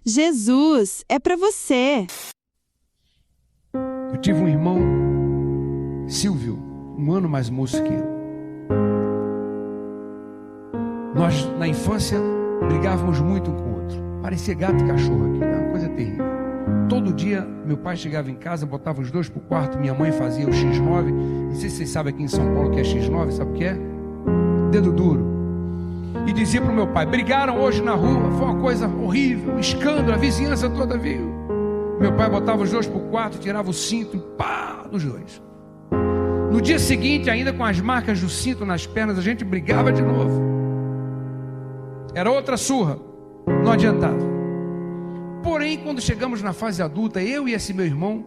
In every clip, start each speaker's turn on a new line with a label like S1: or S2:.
S1: Jesus é para você.
S2: Eu tive um irmão, Silvio, um ano mais moço que eu. Nós, na infância, brigávamos muito um com o outro. Parecia gato e cachorro aqui, uma coisa terrível. Todo dia, meu pai chegava em casa, botava os dois pro quarto, minha mãe fazia o X9. Não sei se vocês sabem aqui em São Paulo o que é X9, sabe o que é? Dedo duro. E dizia pro meu pai, brigaram hoje na rua, foi uma coisa horrível, um escândalo, a vizinhança toda viu. Meu pai botava os dois pro quarto, tirava o cinto e pá, nos dois. No dia seguinte, ainda com as marcas do cinto nas pernas, a gente brigava de novo. Era outra surra, não adiantava. Porém, quando chegamos na fase adulta, eu e esse meu irmão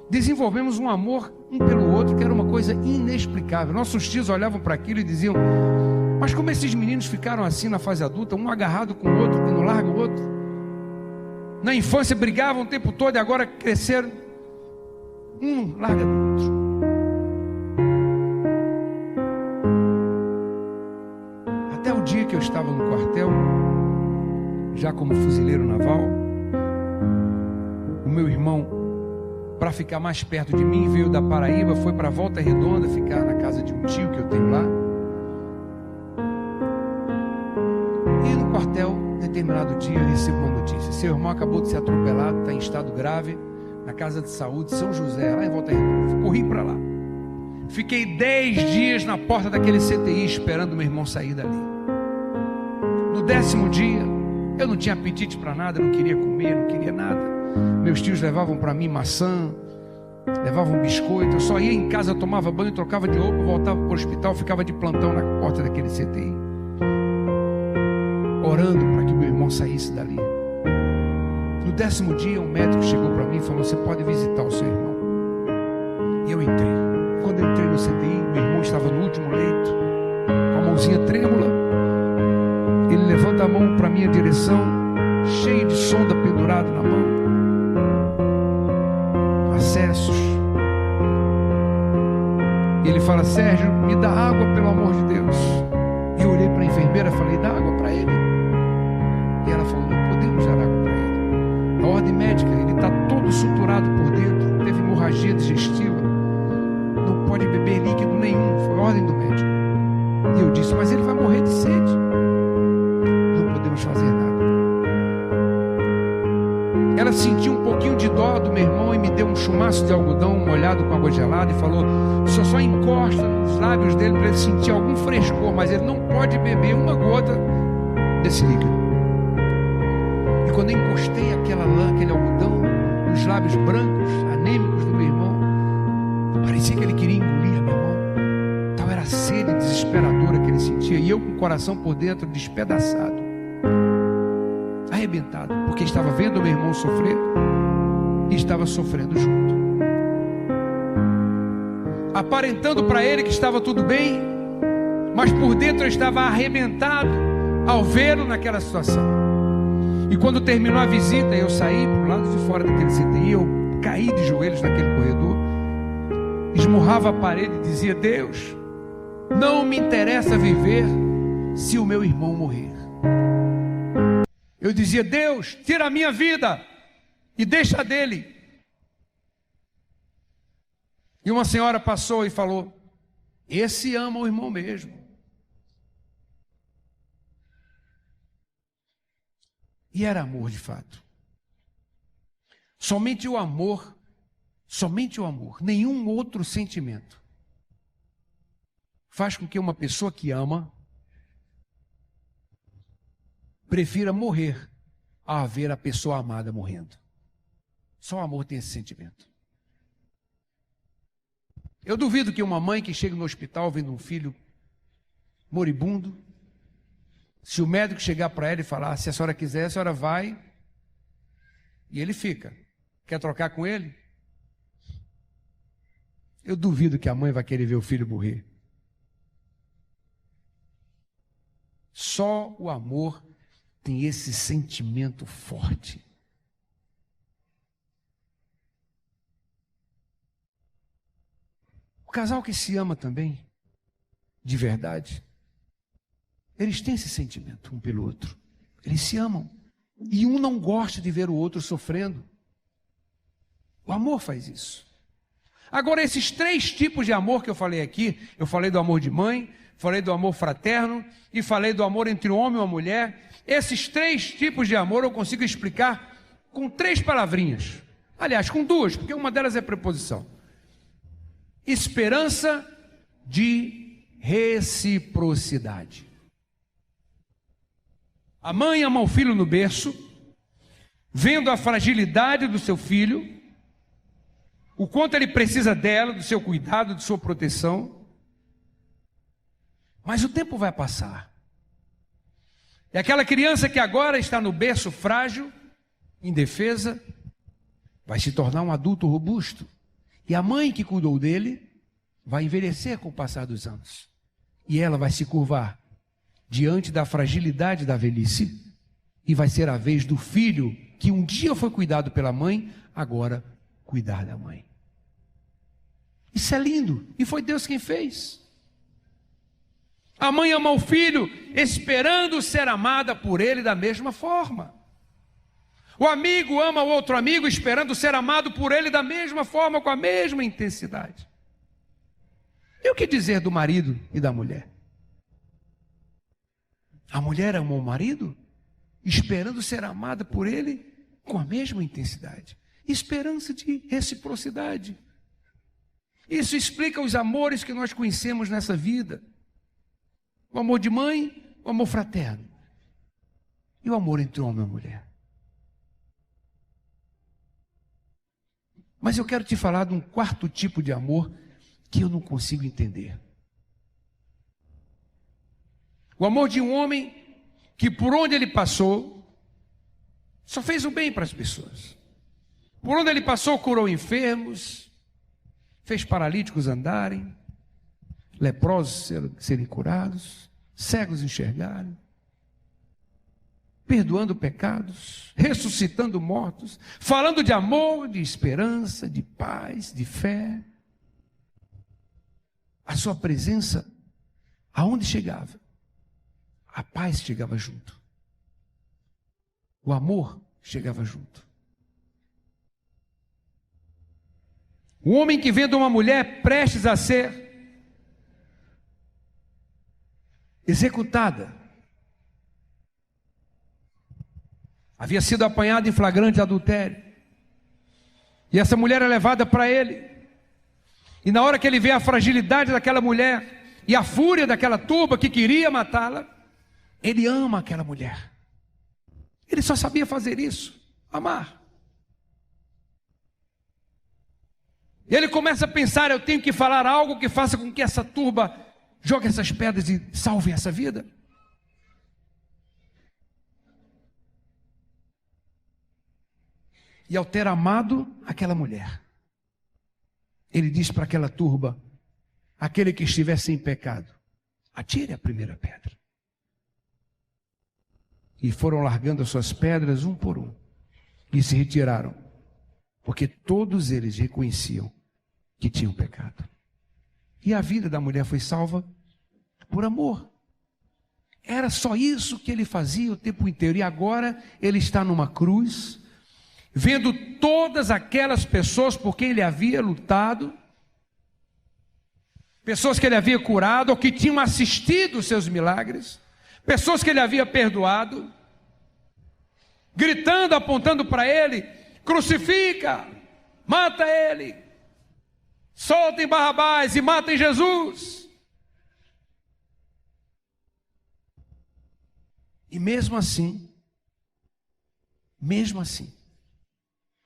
S2: desenvolvemos um amor um pelo outro, que era uma coisa inexplicável. Nossos tios olhavam para aquilo e diziam, mas como esses meninos ficaram assim na fase adulta, um agarrado com o outro, que não larga o outro? Na infância brigavam o tempo todo e agora cresceram, um larga do outro. Até o dia que eu estava no quartel, já como fuzileiro naval, o meu irmão, para ficar mais perto de mim, veio da Paraíba, foi para Volta Redonda, ficar na casa de um tio que eu tenho lá. E no quartel, determinado dia, eu recebo uma notícia: seu irmão acabou de ser atropelado, está em estado grave, na casa de saúde São José, lá em Volta Redonda. Corri para lá. Fiquei 10 dias na porta daquele CTI esperando meu irmão sair dali. No 10º dia, eu não tinha apetite para nada, não queria comer, não queria nada. Meus tios levavam para mim maçã, levavam biscoito. Eu só ia em casa, tomava banho, trocava de roupa, voltava para o hospital, ficava de plantão na porta daquele CTI, orando para que meu irmão saísse dali. No 10º dia, um médico chegou para mim e falou: você pode visitar o seu irmão. E eu entrei. Quando eu entrei no CTI, meu irmão estava no último leito, com a mãozinha trêmula. Ele levanta a mão para a minha direção, cheio de sonda pendurado na mão, acessos. E ele fala: Sérgio, me dá água, pelo amor de Deus. E eu olhei para a enfermeira e falei: dá água para ele. E ela falou: não podemos dar água para ele. A ordem médica, ele está todo suturado por dentro, teve hemorragia digestiva, não pode beber líquido nenhum. Foi a ordem do médico. E eu disse: mas ele vai morrer de sede. Não podemos fazer nada. Ela sentiu um pouquinho de dó do meu irmão e me deu um chumaço de algodão molhado com água gelada e falou: o senhor só encosta nos lábios dele para ele sentir algum frescor, mas ele não pode beber uma gota desse líquido. E quando eu encostei aquele algodão nos lábios brancos, anêmicos do meu irmão, parecia que ele queria engolir a minha mão. Tal era a sede desesperadora que ele sentia, e eu com o coração por dentro despedaçado, arrebentado, porque estava vendo meu irmão sofrer e estava sofrendo junto, aparentando para ele que estava tudo bem, mas por dentro eu estava arrebentado ao vê-lo naquela situação. E quando terminou a visita, eu saí para o lado de fora daquele CTI, eu caí de joelhos naquele corredor, esmurrava a parede e dizia: Deus, não me interessa viver se o meu irmão morrer. Eu dizia: Deus, tira a minha vida e deixa a dele. E uma senhora passou e falou: esse ama o irmão mesmo. E era amor de fato. Somente o amor, nenhum outro sentimento faz com que uma pessoa que ama prefira morrer a ver a pessoa amada morrendo. Só o amor tem esse sentimento. Eu duvido que uma mãe que chega no hospital vendo um filho moribundo, se o médico chegar para ela e falar: se a senhora quiser, a senhora vai, e ele fica. Quer trocar com ele? Eu duvido que a mãe vai querer ver o filho morrer. Só o amor tem esse sentimento forte. O casal que se ama também, de verdade, eles têm esse sentimento um pelo outro. Eles se amam E um não gosta de ver o outro sofrendo. O amor faz isso. Agora, esses 3 tipos de amor que eu falei aqui, eu falei do amor de mãe, falei do amor fraterno e falei do amor entre um homem e uma mulher. Esses 3 tipos de amor eu consigo explicar com 3 palavrinhas. Aliás, com 2, porque uma delas é preposição. Esperança de reciprocidade. A mãe ama o filho no berço, vendo a fragilidade do seu filho, o quanto ele precisa dela, do seu cuidado, de sua proteção. Mas o tempo vai passar. E aquela criança que agora está no berço frágil, indefesa, vai se tornar um adulto robusto. E a mãe que cuidou dele vai envelhecer com o passar dos anos. E ela vai se curvar diante da fragilidade da velhice. E vai ser a vez do filho, que um dia foi cuidado pela mãe, agora cuidar da mãe. Isso é lindo. E foi Deus quem fez. A mãe ama o filho, esperando ser amada por ele da mesma forma. O amigo ama o outro amigo, esperando ser amado por ele da mesma forma, com a mesma intensidade. E o que dizer do marido e da mulher? A mulher ama o marido, esperando ser amada por ele com a mesma intensidade. Esperança de reciprocidade. Isso explica os amores que nós conhecemos nessa vida. O amor de mãe, o amor fraterno. E o amor entre homem e mulher. Mas eu quero te falar de um 4º tipo de amor que eu não consigo entender. O amor de um homem que por onde ele passou, só fez o bem para as pessoas. Por onde ele passou, curou enfermos, fez paralíticos andarem, leprosos serem curados, cegos enxergarem, perdoando pecados, ressuscitando mortos, falando de amor, de esperança, de paz, de fé. A sua presença, aonde chegava, a paz chegava junto. O amor chegava junto. O homem que vendo uma mulher prestes a ser executada, havia sido apanhado em flagrante adultério, e essa mulher é levada para ele, e na hora que ele vê a fragilidade daquela mulher, e a fúria daquela turba que queria matá-la, ele ama aquela mulher. Ele só sabia fazer isso, amar. E ele começa a pensar, eu tenho que falar algo que faça com que essa turba jogue essas pedras e salve essa vida. E ao ter amado aquela mulher, ele diz para aquela turba, aquele que estiver sem pecado, atire a primeira pedra. E foram largando as suas pedras um por um, e se retiraram, porque todos eles reconheciam que tinham pecado. E a vida da mulher foi salva por amor. Era só isso que ele fazia o tempo inteiro. E agora ele está numa cruz, vendo todas aquelas pessoas por quem ele havia lutado, pessoas que ele havia curado, ou que tinham assistido os seus milagres, pessoas que ele havia perdoado, gritando, apontando para ele, crucifica, mata ele, soltem Barrabás e matem Jesus. E mesmo assim,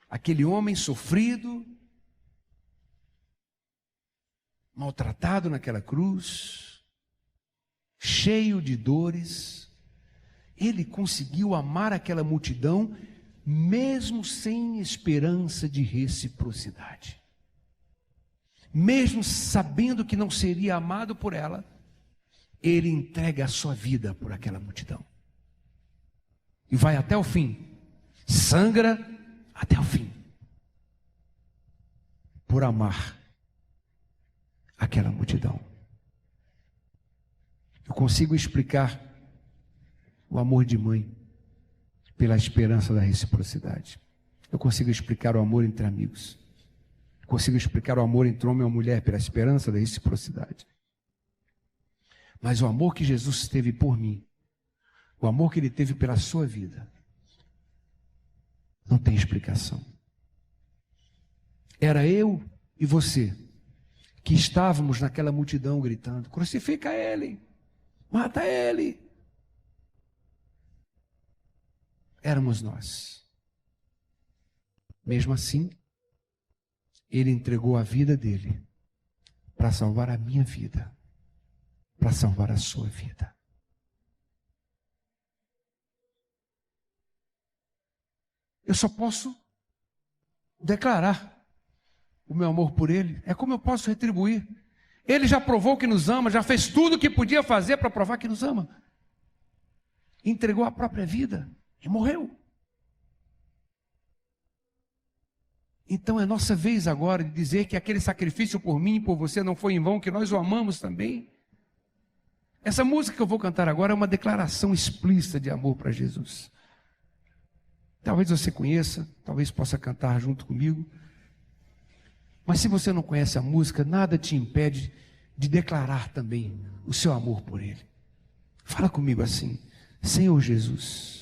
S2: aquele homem sofrido, maltratado naquela cruz, cheio de dores, ele conseguiu amar aquela multidão, mesmo sem esperança de reciprocidade. Mesmo sabendo que não seria amado por ela, ele entrega a sua vida por aquela multidão. E vai até o fim, sangra até o fim, por amar aquela multidão. Eu consigo explicar o amor de mãe pela esperança da reciprocidade. Eu consigo explicar o amor entre amigos. Eu consigo explicar o amor entre homem e mulher pela esperança da reciprocidade. Mas o amor que Jesus teve por mim, o amor que Ele teve pela sua vida, não tem explicação. Era eu e você que estávamos naquela multidão gritando: crucifica Ele, mata Ele. Éramos nós. Mesmo assim, Ele entregou a vida dele para salvar a minha vida, para salvar a sua vida. Eu só posso declarar o meu amor por Ele. É como eu posso retribuir. Ele já provou que nos ama, já fez tudo o que podia fazer para provar que nos ama. Entregou a própria vida e morreu. Então é nossa vez agora de dizer que aquele sacrifício por mim e por você não foi em vão, que nós o amamos também. Essa música que eu vou cantar agora é uma declaração explícita de amor para Jesus. Talvez você conheça, talvez possa cantar junto comigo. Mas se você não conhece a música, nada te impede de declarar também o seu amor por Ele. Fala comigo assim: Senhor Jesus,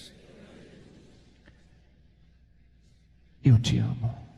S2: eu te amo.